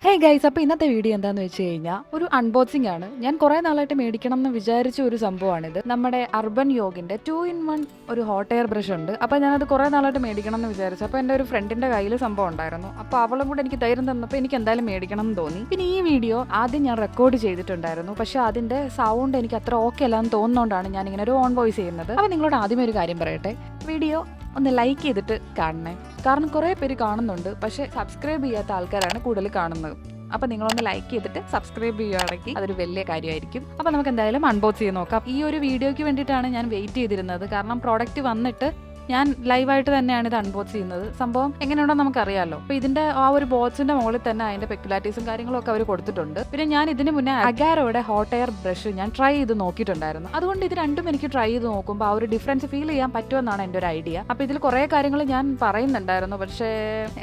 Hey guys, അപ്പോൾ ഇന്നത്തെ video എന്താണെന്ന് വെച്ച് കഴിഞ്ഞാൽ ഒരു അൺബോക്സിംഗ് ആണ്. ഞാൻ കുറേ നാളായിട്ട് മേടിക്കണം എന്ന് വിചാരിച്ച ഒരു സംഭവമാണിത്. നമ്മുടെ അർബൻ യോഗിൻ്റെ 2-in-1 ഒരു ഹോട്ട് എയർ ബ്രഷ് ഉണ്ട്. അപ്പോൾ ഞാനത് കുറേ നാളായിട്ട് മേടിക്കണം എന്ന് വിചാരിച്ചു. അപ്പോൾ എൻ്റെ ഒരു ഫ്രണ്ടിൻ്റെ കയ്യിൽ സംഭവം ഉണ്ടായിരുന്നു. അപ്പോൾ അവളും കൂടെ എനിക്ക് ധൈര്യം തന്നപ്പോൾ എനിക്ക് എന്തായാലും മേടിക്കണം എന്ന് തോന്നി. പിന്നെ ഈ വീഡിയോ ആദ്യം ഞാൻ റെക്കോർഡ് ചെയ്തിട്ടുണ്ടായിരുന്നു. പക്ഷേ അതിൻ്റെ സൗണ്ട് എനിക്ക് അത്ര ഓക്കെ അല്ലാന്ന് തോന്നുന്നതുകൊണ്ടാണ് ഞാൻ ഇങ്ങനെ ഒരു ഓൺ വോയിസ് ചെയ്യുന്നത്. അപ്പോൾ നിങ്ങളോട് ആദ്യമേ ഒരു കാര്യം പറയട്ടെ, വീഡിയോ ഒന്ന് ലൈക്ക് ചെയ്തിട്ട് കാണണേ. കാരണം കുറേ പേര് കാണുന്നുണ്ട്, പക്ഷേ സബ്സ്ക്രൈബ് ചെയ്യാത്ത ആൾക്കാരാണ് കൂടുതൽ കാണുന്നത്. അപ്പോൾ നിങ്ങളൊന്ന് ലൈക്ക് ചെയ്തിട്ട് സബ്സ്ക്രൈബ് ചെയ്യുകയാണെങ്കിൽ അതൊരു വലിയ കാര്യമായിരിക്കും. അപ്പോൾ നമുക്ക് എന്തായാലും അൺബോക്സ് ചെയ്ത് നോക്കാം. ഈ ഒരു വീഡിയോയ്ക്ക് വേണ്ടിയിട്ടാണ് ഞാൻ വെയിറ്റ് ചെയ്തിരുന്നത്. കാരണം പ്രോഡക്റ്റ് വന്നിട്ട് ഞാൻ ലൈവായിട്ട് തന്നെയാണ് ഇത് അൺബോക്സ് ചെയ്യുന്നത്. സംഭവം എങ്ങനെയുണ്ടെന്ന് നമുക്കറിയാമല്ലോ. അപ്പോൾ ഇതിൻ്റെ ആ ഒരു ബോക്സിൻ്റെ മുകളിൽ തന്നെ അതിൻ്റെ പെക്യുലാരിറ്റീസും കാര്യങ്ങളും ഒക്കെ അവർ കൊടുത്തിട്ടുണ്ട്. പിന്നെ ഞാൻ ഇതിന് മുന്നേ അഗാരോയുടെ ഹോട്ട് എയർ ബ്രഷ് ഞാൻ ട്രൈ ചെയ്ത് നോക്കിയിട്ടുണ്ടായിരുന്നു. അതുകൊണ്ട് ഇത് രണ്ടും എനിക്ക് ട്രൈ ചെയ്ത് നോക്കുമ്പോൾ ആ ഒരു ഡിഫറൻസ് ഫീൽ ചെയ്യാൻ പറ്റുമെന്നാണ് എൻ്റെ ഒരു ഐഡിയ. അപ്പോൾ ഇതിൽ കുറേ കാര്യങ്ങൾ ഞാൻ പറയുന്നുണ്ടായിരുന്നു, പക്ഷേ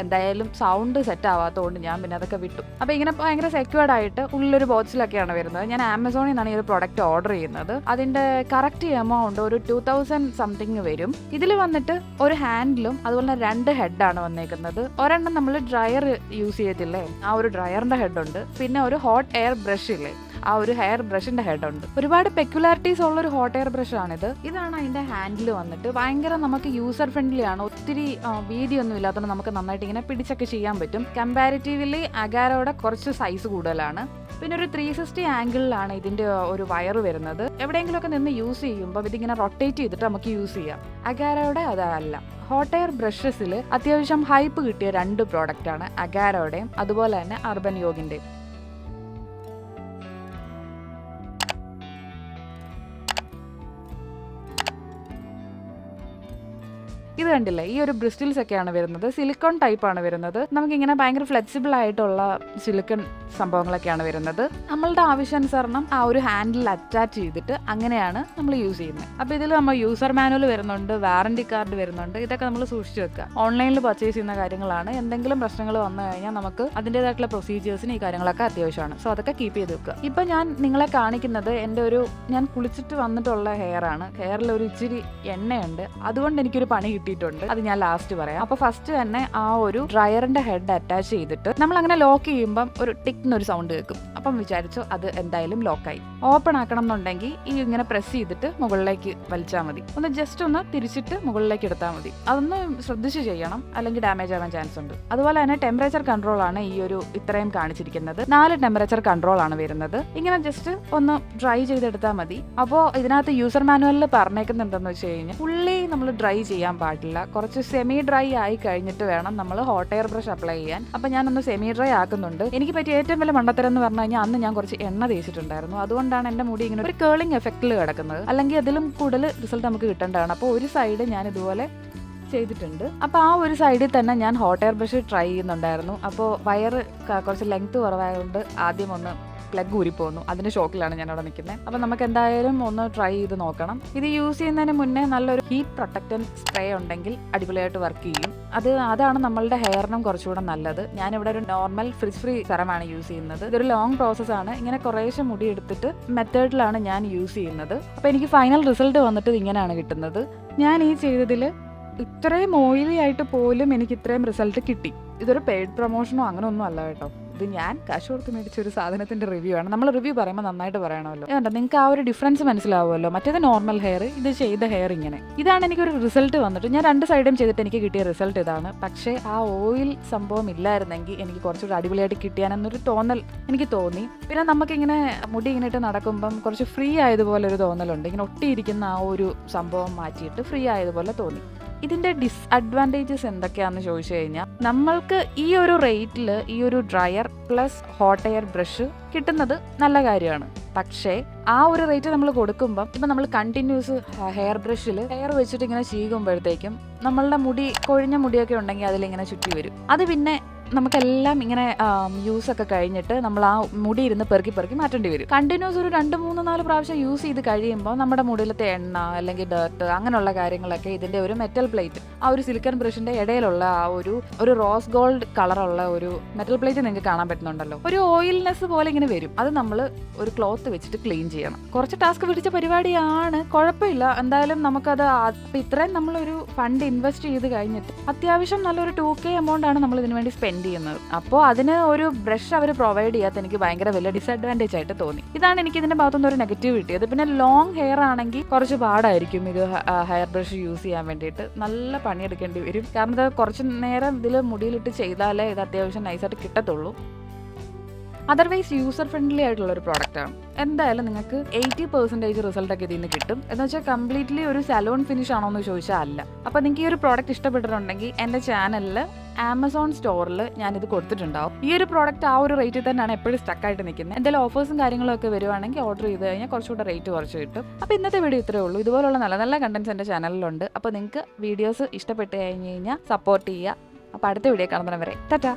എന്തായാലും സൗണ്ട് സെറ്റ് ആവാത്തതുകൊണ്ട് ഞാൻ പിന്നെ അതൊക്കെ വിട്ടു. അപ്പോൾ ഇങ്ങനെ ഭയങ്കര സെക്യൂർഡ് ആയിട്ട് ഉള്ളൊരു ബോക്സിലൊക്കെയാണ് വരുന്നത്. ഞാൻ ആമസോണിൽ നിന്നാണ് ഈ ഒരു പ്രൊഡക്റ്റ് ഓർഡർ ചെയ്യുന്നത്. അതിൻ്റെ കറക്റ്റ് എമൗണ്ട് ഒരു 2000 സംതിങ് വരും. ഇതിൽ വന്നിട്ട് ഒരു ഹാൻഡിലും അതുപോലെ 2 ഹെഡാണ് വന്നേക്കുന്നത്. ഒരെണ്ണം നമ്മൾ ഡ്രയർ യൂസ് ചെയ്യത്തില്ലേ, ആ ഒരു ഡ്രയറിന്റെ ഹെഡ് ഉണ്ട്. പിന്നെ ഒരു ഹോട്ട് എയർ ബ്രഷ് ഇല്ലേ, ആ ഒരു ഹെയർ ബ്രഷിന്റെ ഹെഡ് ഉണ്ട്. ഒരുപാട് പെക്യുലാരിറ്റീസ് ഉള്ള ഒരു ഹോട്ട് എയർ ബ്രഷ് ആണിത്. ഇതാണ് അതിന്റെ ഹാൻഡിൽ വന്നിട്ട്. ഭയങ്കര നമുക്ക് യൂസർ ഫ്രണ്ട്ലി ആണ്. ഒത്തിരി വീതിയൊന്നും ഇല്ലാത്തതുകൊണ്ട് നമുക്ക് നന്നായിട്ട് ഇങ്ങനെ പിടിച്ചൊക്കെ ചെയ്യാൻ പറ്റും. കമ്പാരിറ്റീവ്ലി അഗാരോയുടെ കുറച്ച് സൈസ് കൂടുതലാണ്. പിന്നെ ഒരു 360 ആംഗിളിലാണ് ഇതിന്റെ ഒരു വയർ വരുന്നത്. എവിടെയെങ്കിലും ഒക്കെ നിന്ന് യൂസ് ചെയ്യുമ്പോൾ ഇതിങ്ങനെ റൊട്ടേറ്റ് ചെയ്തിട്ട് നമുക്ക് യൂസ് ചെയ്യാം. അഗാരോയുടെ അതല്ല. ഹോട്ട് എയർ ബ്രഷസിൽ അത്യാവശ്യം ഹൈപ്പ് കിട്ടിയ 2 പ്രോഡക്റ്റാണ് അഗാരോയുടെയും അതുപോലെ തന്നെ അർബൻ യോഗിന്റെയും. ഇത് കണ്ടില്ലേ, ഈ ഒരു ബ്രിസ്റ്റിൽസ് ഒക്കെയാണ് വരുന്നത്. സിലിക്കോൺ ടൈപ്പാണ് വരുന്നത്. നമുക്കിങ്ങനെ ഭയങ്കര ഫ്ലെക്സിബിൾ ആയിട്ടുള്ള സിലിക്കൺ സംഭവങ്ങളൊക്കെയാണ് വരുന്നത്. നമ്മളുടെ ആവശ്യാനുസരണം ആ ഒരു ഹാൻഡിൽ അറ്റാച്ച് ചെയ്തിട്ട് അങ്ങനെയാണ് നമ്മൾ യൂസ് ചെയ്യുന്നത്. അപ്പോൾ ഇതിൽ നമ്മൾ യൂസർ മാനുവൽ വരുന്നുണ്ട്, വാറണ്ടി കാർഡ് വരുന്നുണ്ട്. ഇതൊക്കെ നമ്മൾ സൂക്ഷിച്ച് വെക്കുക. ഓൺലൈനിൽ പർച്ചേസ് ചെയ്യുന്ന കാര്യങ്ങളാണ്. എന്തെങ്കിലും പ്രശ്നങ്ങൾ വന്നു കഴിഞ്ഞാൽ നമുക്ക് അതിൻ്റെതായിട്ടുള്ള പ്രൊസീജിയേഴ്സിന് ഈ കാര്യങ്ങളൊക്കെ അത്യാവശ്യമാണ്. സോ അതൊക്കെ കീപ്പ് ചെയ്ത് വെക്കുക. ഇപ്പം ഞാൻ നിങ്ങളെ കാണിക്കുന്നത് ഞാൻ കുളിച്ചിട്ട് വന്നിട്ടുള്ള ഹെയറാണ്. ഹെയറിൽ ഒരു ഇച്ചിരി എണ്ണയുണ്ട്, അതുകൊണ്ട് എനിക്കൊരു പണി കിട്ടിയിട്ടുണ്ട്. അത് ഞാൻ ലാസ്റ്റ് പറയാം. അപ്പൊ ഫസ്റ്റ് തന്നെ ആ ഒരു ഡ്രയറിന്റെ ഹെഡ് അറ്റാച്ച് ചെയ്തിട്ട് നമ്മൾ അങ്ങനെ ലോക്ക് ചെയ്യുമ്പോൾ ഒരു ടിക്ന്നൊരു സൗണ്ട് കേൾക്കും. അപ്പം വിചാരിച്ചു അത് എന്തായാലും ലോക്കായി. ഓപ്പൺ ആക്കണം എന്നുണ്ടെങ്കിൽ ഈ ഇങ്ങനെ പ്രസ് ചെയ്തിട്ട് മുകളിലേക്ക് വലിച്ചാൽ മതി. ഒന്ന് ജസ്റ്റ് ഒന്ന് തിരിച്ചിട്ട് മുകളിലേക്ക് എടുത്താൽ മതി. അതൊന്ന് ശ്രദ്ധിച്ച് ചെയ്യണം, അല്ലെങ്കിൽ ഡാമേജ് ആവാൻ ചാൻസ് ഉണ്ട്. അതുപോലെ തന്നെ ടെമ്പറേച്ചർ കൺട്രോൾ ആണ് ഈ ഒരു ഇത്രയും കാണിച്ചിരിക്കുന്നത്. 4 ടെമ്പറേച്ചർ കൺട്രോൾ ആണ് വരുന്നത്. ഇങ്ങനെ ജസ്റ്റ് ഒന്ന് ഡ്രൈ ചെയ്തെടുത്താൽ മതി. അപ്പോൾ ഇതിനകത്ത് യൂസർ മാനുവലിൽ പറഞ്ഞേക്കുന്നുണ്ടെന്ന് വെച്ച് കഴിഞ്ഞാൽ ഫുള്ളി നമ്മൾ ഡ്രൈ ചെയ്യാൻ പാടില്ല. കുറച്ച് സെമി ഡ്രൈ ആയി കഴിഞ്ഞിട്ട് വേണം നമ്മൾ ഹോട്ട് എയർ ബ്രഷ് അപ്ലൈ ചെയ്യാൻ. അപ്പം ഞാനൊന്ന് സെമി ഡ്രൈ ആക്കുന്നുണ്ട്. എനിക്ക് പറ്റിയ ഏറ്റവും വലിയ മണ്ടത്തരം എന്ന് പറഞ്ഞു കഴിഞ്ഞാൽ അന്ന് ഞാൻ കുറച്ച് എണ്ണ തേച്ചിട്ടുണ്ടായിരുന്നു. അതുകൊണ്ടാണ് എൻ്റെ മുടി ഇങ്ങനെ ഒരു കേളിംഗ് എഫക്റ്റിൽ കിടക്കുന്നത്. അല്ലെങ്കിൽ അതിലും കൂടുതൽ റിസൾട്ട് നമുക്ക് കിട്ടേണ്ടതാണ്. അപ്പോൾ ഒരു സൈഡ് ഞാൻ ഇതുപോലെ ചെയ്തിട്ടുണ്ട്. അപ്പോൾ ആ ഒരു സൈഡിൽ തന്നെ ഞാൻ ഹോട്ട് എയർ ബ്രഷ് ട്രൈ ചെയ്യുന്നുണ്ടായിരുന്നു. അപ്പോൾ വയറ് കുറച്ച് ലെങ്ത് കുറവായതുകൊണ്ട് ആദ്യം ഒന്ന് പ്ലഗ് ഊരിപ്പോന്നു. അതിന്റെ ഷോക്കിലാണ് ഞാൻ അവിടെ നിൽക്കുന്നത്. അപ്പം നമുക്ക് എന്തായാലും ഒന്ന് ട്രൈ ചെയ്ത് നോക്കണം. ഇത് യൂസ് ചെയ്യുന്നതിന് മുന്നേ നല്ലൊരു ഹീറ്റ് പ്രൊട്ടക്റ്റന്റ് സ്പ്രേ ഉണ്ടെങ്കിൽ അടിപൊളിയായിട്ട് വർക്ക് ചെയ്യും. അതാണ് നമ്മളുടെ ഹെയറിനും കുറച്ചുകൂടെ നല്ലത്. ഞാനിവിടെ ഒരു നോർമൽ ഫ്രിസ് ഫ്രീ സെറമാണ് യൂസ് ചെയ്യുന്നത്. ഇതൊരു ലോങ് പ്രോസസ്സാണ്. ഇങ്ങനെ കുറേശ്ശെ മുടി എടുത്തിട്ട് മെത്തേഡിലാണ് ഞാൻ യൂസ് ചെയ്യുന്നത്. അപ്പോൾ എനിക്ക് ഫൈനൽ റിസൾട്ട് വന്നിട്ട് ഇങ്ങനെയാണ് കിട്ടുന്നത്. ഞാൻ ഈ ചെയ്തതിൽ ഇത്രയും ഓയിലി ആയിട്ട് പോലും എനിക്ക് ഇത്രയും റിസൾട്ട് കിട്ടി. ഇതൊരു പെയ്ഡ് പ്രൊമോഷനോ അങ്ങനെ ഒന്നും അല്ല കേട്ടോ. ഇത് ഞാൻ കാശ് കൊടുത്ത് മേടിച്ച ഒരു സാധനത്തിന്റെ റിവ്യൂ ആണ്. നമ്മൾ റിവ്യൂ പറയുമ്പോൾ നന്നായിട്ട് പറയണമല്ലോ. ഏതാ നിങ്ങൾക്ക് ആ ഒരു ഡിഫറൻസ് മനസ്സിലാവുമല്ലോ. മറ്റേത് നോർമൽ ഹെയർ, ഇത് ചെയ്ത ഹെയർ ഇങ്ങനെ. ഇതാണ് എനിക്കൊരു റിസൾട്ട് വന്നിട്ട്. ഞാൻ 2 സൈഡും ചെയ്തിട്ട് എനിക്ക് കിട്ടിയ റിസൾട്ട് ഇതാണ്. പക്ഷേ ആ ഓയിൽ സംഭവം ഇല്ലായിരുന്നെങ്കിൽ എനിക്ക് കുറച്ചുകൂടി അടിപൊളിയായിട്ട് കിട്ടിയാനെന്നൊരു തോന്നൽ എനിക്ക് തോന്നി. പിന്നെ നമുക്കിങ്ങനെ മുടി ഇങ്ങനെ ഇട്ട് നടക്കുമ്പം കുറച്ച് ഫ്രീ ആയതുപോലെ ഒരു തോന്നലുണ്ട്. ഇങ്ങനെ ഒട്ടിയിരിക്കുന്ന ആ ഒരു സംഭവം മാറ്റിയിട്ട് ഫ്രീ ആയതുപോലെ തോന്നി. ഇതിന്റെ ഡിസ്അഡ്വാൻറ്റേജസ് എന്തൊക്കെയാണെന്ന് ചോദിച്ചു കഴിഞ്ഞാൽ, നമ്മൾക്ക് ഈ ഒരു റേറ്റിൽ ഈ ഒരു dryer plus hot air brush കിട്ടുന്നത് നല്ല കാര്യമാണ്. പക്ഷേ ആ ഒരു റേറ്റ് നമ്മൾ കൊടുക്കുമ്പം ഇപ്പം നമ്മൾ കണ്ടിന്യൂസ് ഹെയർ ബ്രഷിൽ ഹെയർ വെച്ചിട്ട് ഇങ്ങനെ ചീകുമ്പോഴത്തേക്കും നമ്മളുടെ കൊഴിഞ്ഞ മുടിയൊക്കെ ഉണ്ടെങ്കിൽ അതിലിങ്ങനെ ചുറ്റി വരും. അത് പിന്നെ നമുക്കെല്ലാം ഇങ്ങനെ യൂസൊക്കെ കഴിഞ്ഞിട്ട് നമ്മൾ ആ മുടി ഇരുന്ന് പെറുക്കി മാറ്റേണ്ടി വരും. കണ്ടിന്യൂസ് ഒരു 2, 3, 4 പ്രാവശ്യം യൂസ് ചെയ്ത് കഴിയുമ്പോൾ നമ്മുടെ മുടിയിലത്തെ എണ്ണ അല്ലെങ്കിൽ ഡേർട്ട് അങ്ങനെയുള്ള കാര്യങ്ങളൊക്കെ ഇതിന്റെ ഒരു മെറ്റൽ പ്ലേറ്റ്, ആ ഒരു സിലിക്കൺ ബ്രഷിന്റെ ഇടയിലുള്ള ആ ഒരു റോസ് ഗോൾഡ് കളറുള്ള ഒരു മെറ്റൽ പ്ലേറ്റ് നിങ്ങൾക്ക് കാണാൻ പറ്റുന്നുണ്ടല്ലോ. ഒരു ഓയിൽനെസ് പോലെ ഇങ്ങനെ വരും. അത് നമ്മൾ ഒരു ക്ലോത്ത് വെച്ചിട്ട് ക്ലീൻ ചെയ്യണം. കുറച്ച് ടാസ്ക് പിടിച്ച പരിപാടിയാണ്, കുഴപ്പമില്ല. എന്തായാലും നമുക്കത് ഇത്രയും നമ്മളൊരു ഫണ്ട് ഇൻവെസ്റ്റ് ചെയ്ത് കഴിഞ്ഞിട്ട് അത്യാവശ്യം നല്ലൊരു 2K എമൗണ്ട് ആണ് നമ്മൾ ഇതിനു വേണ്ടി സ്പെൻഡ് സ്പെൻഡ് ചെയ്യുന്നത്. അപ്പോൾ അതിന് ഒരു ബ്രഷ് അവർ പ്രൊവൈഡ് ചെയ്യാത്ത എനിക്ക് ഭയങ്കര വലിയ ഡിസഡ്വാൻറ്റേജ് ആയിട്ട് തോന്നി. ഇതാണ് എനിക്ക് ഇതിന്റെ ഭാഗത്തുനിന്ന് ഒരു നെഗറ്റീവ് കിട്ടിയത്. പിന്നെ ലോങ് ഹെയർ ആണെങ്കിൽ കുറച്ച് പാടായിരിക്കും ഇത് ഹെയർ ബ്രഷ് യൂസ് ചെയ്യാൻ വേണ്ടിയിട്ട്. നല്ല പണിയെടുക്കേണ്ടി വരും. കാരണം ഇത് കുറച്ച് നേരം ഇതിൽ മുടിയിലിട്ട് ചെയ്താലേ ഇത് അത്യാവശ്യം നൈസായിട്ട് കിട്ടത്തുള്ളൂ. അതർവൈസ് യൂസർ ഫ്രണ്ട്ലി ആയിട്ടുള്ള ഒരു പ്രോഡക്റ്റാണ്. എന്തായാലും നിങ്ങൾക്ക് 80% റിസൾട്ടൊക്കെ ഇതിൽ നിന്ന് കിട്ടും. എന്ന് വെച്ചാൽ കംപ്ലീറ്റ്ലി ഒരു സലൂൺ ഫിനിഷ് ആണോ എന്ന് ചോദിച്ചാൽ അല്ല. അപ്പോൾ നിങ്ങൾക്ക് ഈ ഒരു പ്രോഡക്റ്റ് ഇഷ്ടപ്പെട്ടിട്ടുണ്ടെങ്കിൽ എൻ്റെ ചാനലിൽ ആമസോൺ സ്റ്റോറിൽ ഞാനിത് കൊടുത്തിട്ടുണ്ടാവും. ഈ ഒരു പ്രോഡക്റ്റ് ആ ഒരു റേറ്റിൽ തന്നെയാണ് എപ്പോഴും സ്റ്റക്കായിട്ട് നിൽക്കുന്നത്. എന്തെങ്കിലും ഓഫേഴ്സും കാര്യങ്ങളൊക്കെ വരുവാണെങ്കിൽ ഓർഡർ ചെയ്ത് കഴിഞ്ഞാൽ കുറച്ചുകൂടെ റേറ്റ് കുറച്ച് കിട്ടും. അപ്പോൾ ഇന്നത്തെ വീഡിയോ ഇത്രയേ ഉള്ളൂ. ഇതുപോലുള്ള നല്ല നല്ല കണ്ടൻറ്റ്സ് എൻ്റെ ചാനലിലുണ്ട്. അപ്പോൾ നിങ്ങൾക്ക് വീഡിയോസ് ഇഷ്ടപ്പെട്ട് കഴിഞ്ഞ് കഴിഞ്ഞാൽ സപ്പോർട്ട് ചെയ്യുക. അപ്പോൾ അടുത്ത വീഡിയോ കാണുന്നവരെ ടാറ്റാ.